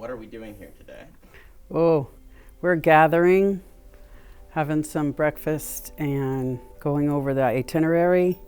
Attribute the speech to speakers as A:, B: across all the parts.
A: what are we doing here today?
B: Oh, we're gathering, having some breakfast, and going over the itinerary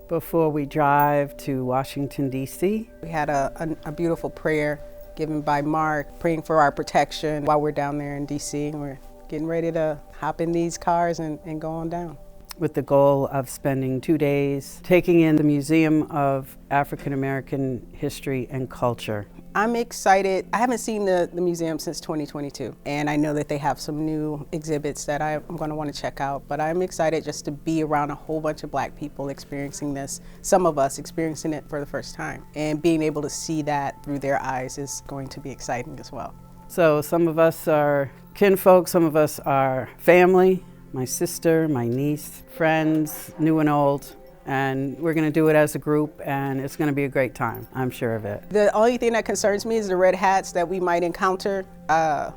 B: before we drive to Washington, D.C.
C: We had a beautiful prayer given by Mark, praying for our protection while we're down there in D.C. And we're getting ready to hop in these cars and go on down.
B: With the goal of spending 2 days taking in the Museum of African American History and Culture.
C: I'm excited. I haven't seen the museum since 2022, and I know that they have some new exhibits that I'm going to want to check out, but I'm excited just to be around a whole bunch of Black people experiencing this, some of us experiencing it for the first time, and being able to see that through their eyes is going to be exciting as well.
B: So some of us are kinfolk, some of us are family, my sister, my niece, friends, new and old. And we're going to do it as a group, and it's going to be a great time. I'm sure of it.
C: The only thing that concerns me is the red hats that we might encounter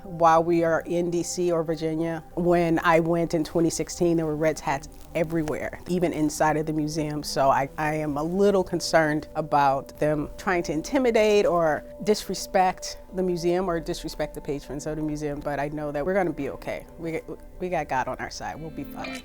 C: while we are in DC or Virginia. When I went in 2016, there were red hats everywhere, even inside of the museum. So I am a little concerned about them trying to intimidate or disrespect the museum or disrespect the patrons of the museum. But I know that we're going to be okay. We got God on our side. We'll be fine.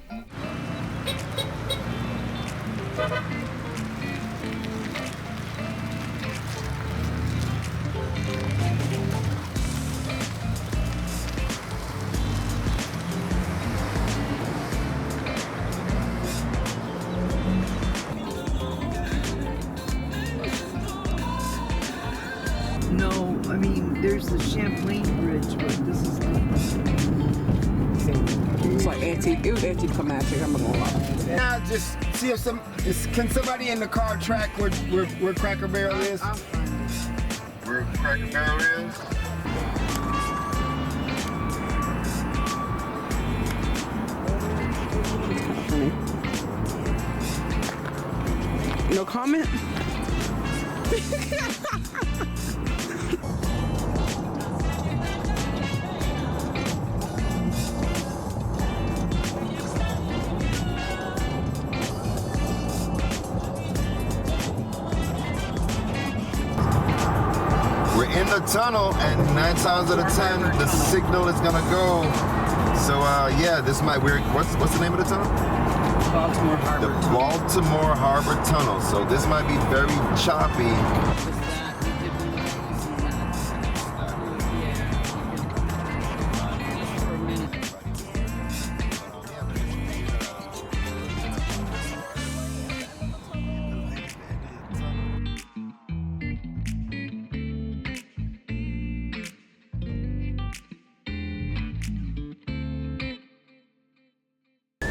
D: No, I mean, there's the Champlain Bridge, but this is
C: It's like antique. It was antique climatic. I'm gonna lie.
E: Now just see if can somebody in the car track where Cracker Barrel is? Where Cracker Barrel is?
C: No comment?
E: We're in the tunnel, and 9 times out of 10, the signal is gonna go. So yeah, this might. What's the name of the tunnel?
B: Baltimore Harbor.
E: The Baltimore Harbor Tunnel. So this might be very choppy.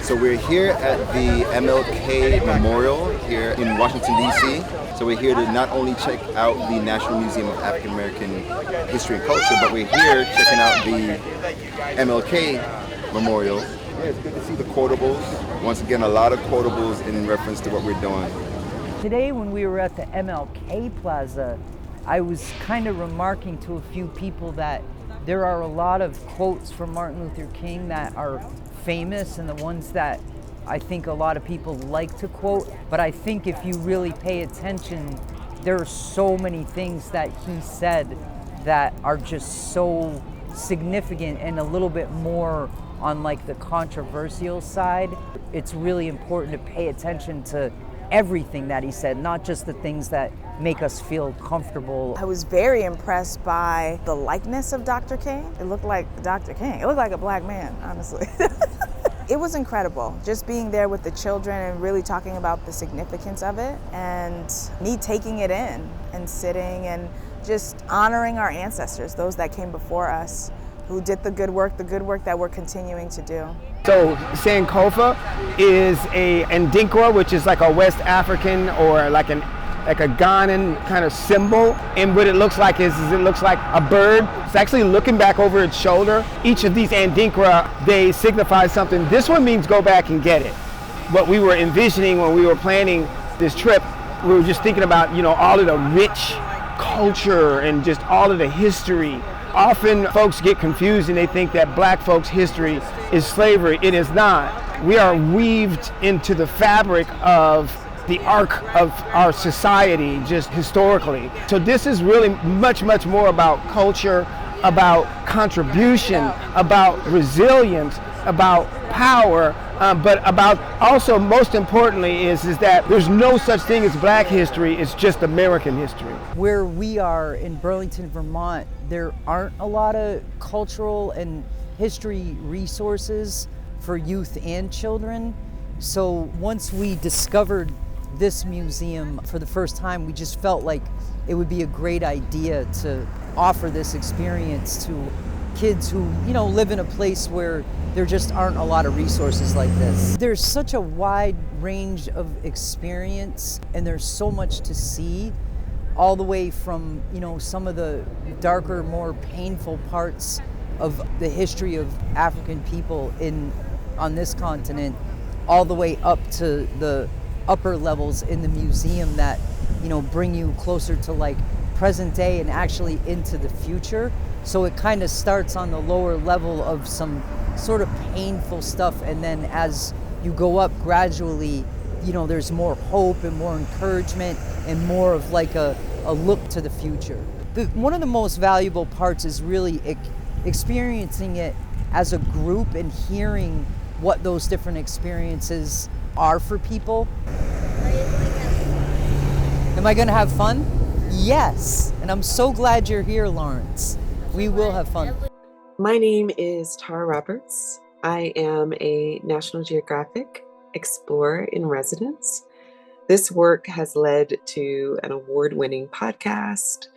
E: So we're here at the MLK Memorial here in Washington, D.C. So we're here to not only check out the National Museum of African American History and Culture, but we're here checking out the MLK Memorial. Yeah, it's good to see the quotables. Once again, a lot of quotables in reference to what we're doing.
D: Today when we were at the MLK Plaza, I was kind of remarking to a few people that there are a lot of quotes from Martin Luther King that are famous and the ones that I think a lot of people like to quote, but I think if you really pay attention, there are so many things that he said that are just so significant and a little bit more on like the controversial side. It's really important to pay attention to everything that he said, not just the things that make us feel comfortable.
F: I was very impressed by the likeness of Dr. King. It looked like Dr. King. It looked like a Black man, honestly. It was incredible, just being there with the children and really talking about the significance of it, and me taking it in and sitting and just honoring our ancestors, those that came before us, who did the good work that we're continuing to do.
G: So Sankofa is a Ndinkwa, which is like a West African or like a Ghanaian kind of symbol. And what it looks like is it looks like a bird. It's actually looking back over its shoulder. Each of these Ndinkwa, they signify something. This one means go back and get it. What we were envisioning when we were planning this trip, we were just thinking about, you know, all of the rich culture and just all of the history. Often folks get confused and they think that Black folks' history is slavery. It is not. We are weaved into the fabric of the arc of our society just historically. So this is really much, much more about culture, about contribution, about resilience, about power, but about also most importantly is that there's no such thing as Black history, it's just American history.
D: Where we are in Burlington, Vermont, there aren't a lot of cultural and history resources for youth and children. So once we discovered this museum for the first time, we just felt like it would be a great idea to offer this experience to kids who, live in a place where there just aren't a lot of resources like this. There's such a wide range of experience and there's so much to see, all the way from, some of the darker, more painful parts of the history of African people on this continent, all the way up to the upper levels in the museum that, bring you closer to like present day and actually into the future. So it kind of starts on the lower level of some sort of painful stuff, and then as you go up gradually, there's more hope and more encouragement and more of like a look to the future. One of the most valuable parts is really experiencing it as a group and hearing what those different experiences are for people. Am I gonna have fun? Yes, and I'm so glad you're here, Lawrence. We will have fun.
A: My name is Tara Roberts. I am a National Geographic Explorer in Residence. This work has led to an award-winning podcast,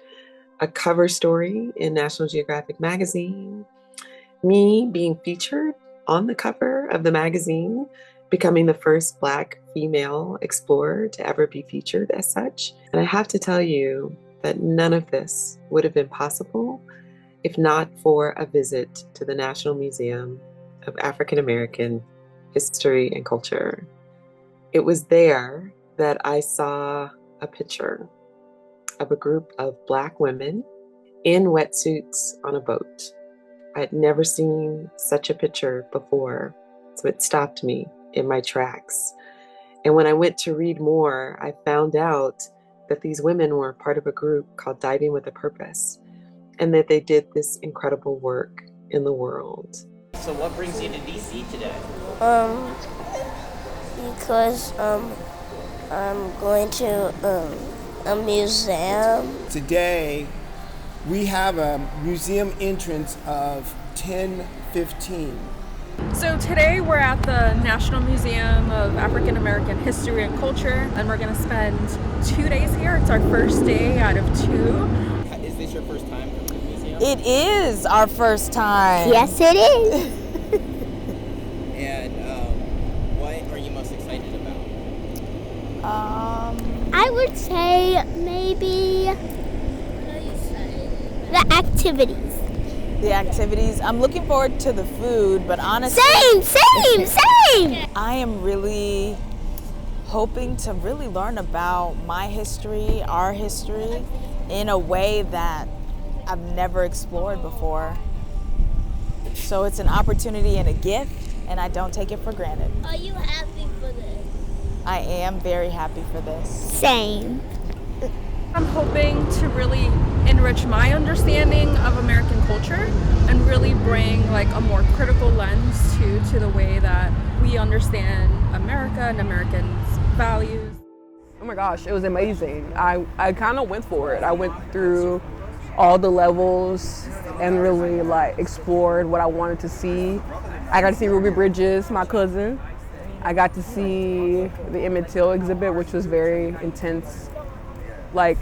A: a cover story in National Geographic magazine, me being featured on the cover of the magazine, becoming the first Black female explorer to ever be featured as such. And I have to tell you that none of this would have been possible if not for a visit to the National Museum of African American History and Culture. It was there that I saw a picture of a group of Black women in wetsuits on a boat. I had never seen such a picture before, so it stopped me in my tracks. And when I went to read more, I found out that these women were part of a group called Diving with a Purpose, and that they did this incredible work in the world.
H: So what brings you to DC today?
I: Because I'm going to a museum.
G: Today, we have a museum entrance of 10:15.
J: So today we're at the National Museum of African American History and Culture, and we're going to spend 2 days here. It's our first day out of 2.
H: Is this your first time coming to the museum?
F: It is our first time.
I: Yes, it is.
H: And what are you most excited about?
I: I would say maybe the activities.
F: The activities. I'm looking forward to the food, but honestly...
I: Same!
F: I am really hoping to really learn about my history, our history, in a way that I've never explored before. So it's an opportunity and a gift, and I don't take it for granted.
I: Are you happy for this?
F: I am very happy for this.
I: Same.
J: I'm hoping to really enrich my understanding of American culture and really bring like a more critical lens to the way that we understand America and Americans' values.
K: Oh my gosh, it was amazing. I kind of went for it. I went through all the levels and really like explored what I wanted to see. I got to see Ruby Bridges, my cousin. I got to see the Emmett Till exhibit, which was very intense. Like,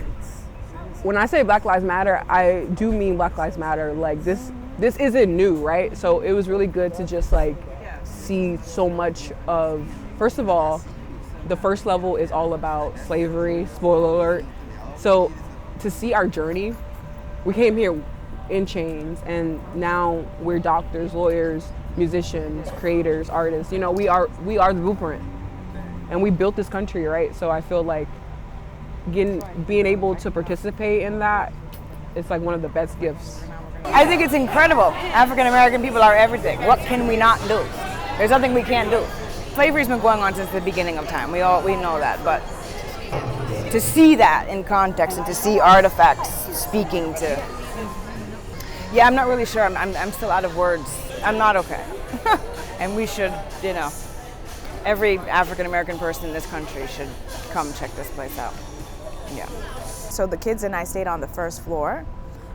K: when I say Black Lives Matter, I do mean Black Lives Matter. Like, this isn't new, right? So it was really good to just like see so much of, first of all, the first level is all about slavery, spoiler alert. So to see our journey, we came here in chains and now we're doctors, lawyers, musicians, creators, artists. You know, we are the blueprint and we built this country, right? So I feel like being able to participate in that, it's like one of the best gifts.
L: I think it's incredible. African American people are everything. What can we not do? There's nothing we can't do.
F: Slavery's been going on since the beginning of time. We know that, but to see that in context and to see artifacts speaking to, yeah, I'm not really sure. I'm still out of words. I'm not okay. And we should, you know, every African American person in this country should come check this place out. Yeah. So the kids and I stayed on the first floor,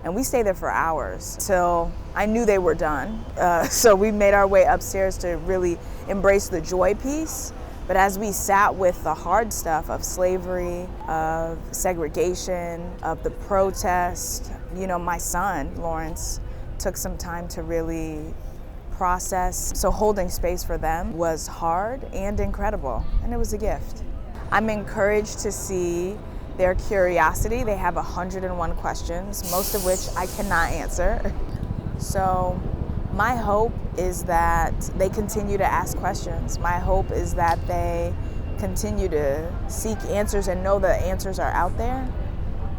F: and we stayed there for hours till I knew they were done. So we made our way upstairs to really embrace the joy piece. But as we sat with the hard stuff of slavery, of segregation, of the protest, you know, my son, Lawrence, took some time to really process. So holding space for them was hard and incredible, and it was a gift. I'm encouraged to see their curiosity. They have 101 questions, most of which I cannot answer. So my hope is that they continue to ask questions. My hope is that they continue to seek answers and know the answers are out there,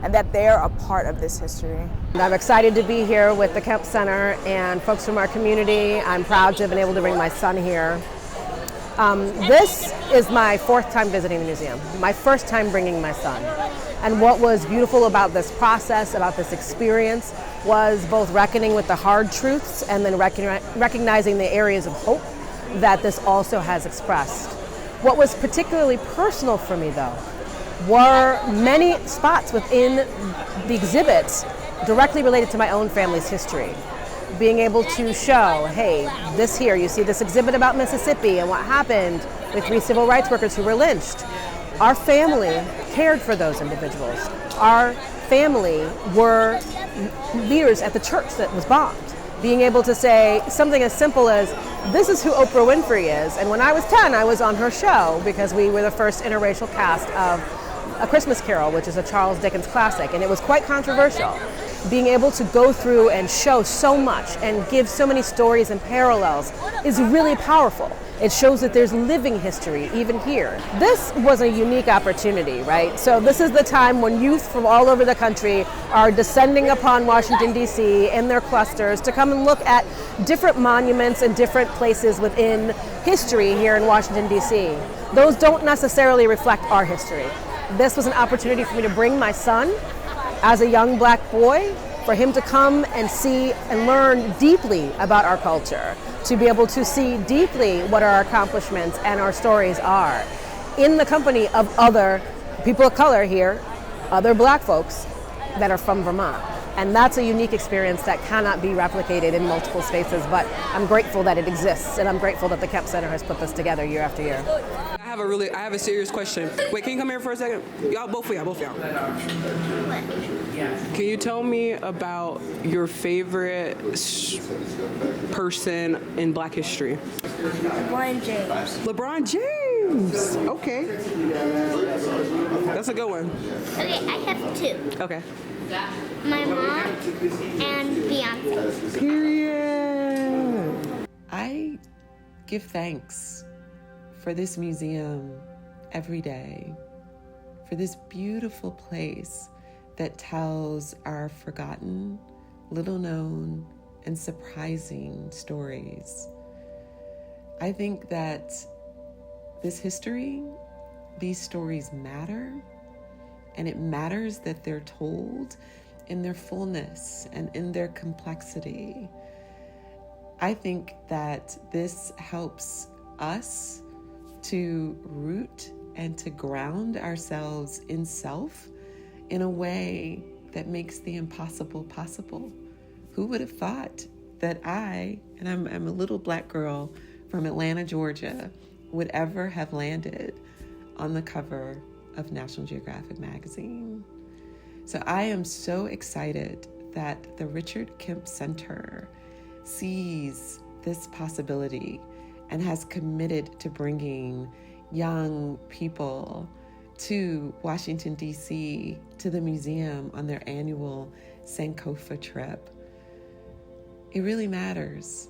F: and that they're a part of this history.
L: I'm excited to be here with the Kemp Center and folks from our community. I'm proud to have been able to bring my son here. This is my 4th time visiting the museum, my first time bringing my son. And what was beautiful about this process, about this experience, was both reckoning with the hard truths and then recognizing the areas of hope that this also has expressed. What was particularly personal for me, though, were many spots within the exhibits directly related to my own family's history. Being able to show, hey, this here, you see this exhibit about Mississippi and what happened with 3 civil rights workers who were lynched. Our family cared for those individuals. Our family were leaders at the church that was bombed. Being able to say something as simple as, this is who Oprah Winfrey is. And when I was 10, I was on her show because we were the first interracial cast of A Christmas Carol, which is a Charles Dickens classic, and it was quite controversial. Being able to go through and show so much and give so many stories and parallels is really powerful. It shows that there's living history even here. This was a unique opportunity, right? So this is the time when youth from all over the country are descending upon Washington, D.C. in their clusters to come and look at different monuments and different places within history here in Washington, D.C. Those don't necessarily reflect our history. This was an opportunity for me to bring my son as a young black boy, for him to come and see and learn deeply about our culture, to be able to see deeply what our accomplishments and our stories are, in the company of other people of color here, other black folks that are from Vermont. And that's a unique experience that cannot be replicated in multiple spaces, but I'm grateful that it exists, and I'm grateful that the Kemp Center has put this together year after year.
K: I have a serious question. Wait, can you come here for a second? Y'all, both of y'all. Can you tell me about your favorite person in Black history?
I: LeBron James.
K: LeBron James. Okay. That's a good one.
I: Okay, I have 2.
K: Okay.
I: My mom and Beyonce.
K: Period.
M: I give thanks for this museum every day, for this beautiful place that tells our forgotten, little known, and surprising stories. I think that this history, these stories matter, and it matters that they're told in their fullness and in their complexity. I think that this helps us to root and to ground ourselves in self in a way that makes the impossible possible. Who would have thought that I'm a little black girl from Atlanta, Georgia, would ever have landed on the cover of National Geographic magazine? So I am so excited that the Richard Kemp Center sees this possibility and has committed to bringing young people to Washington, D.C., to the museum on their annual Sankofa trip. It really matters.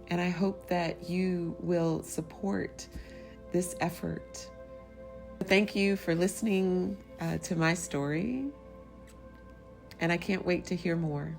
M: And I hope that you will support this effort. Thank you for listening to my story. And I can't wait to hear more.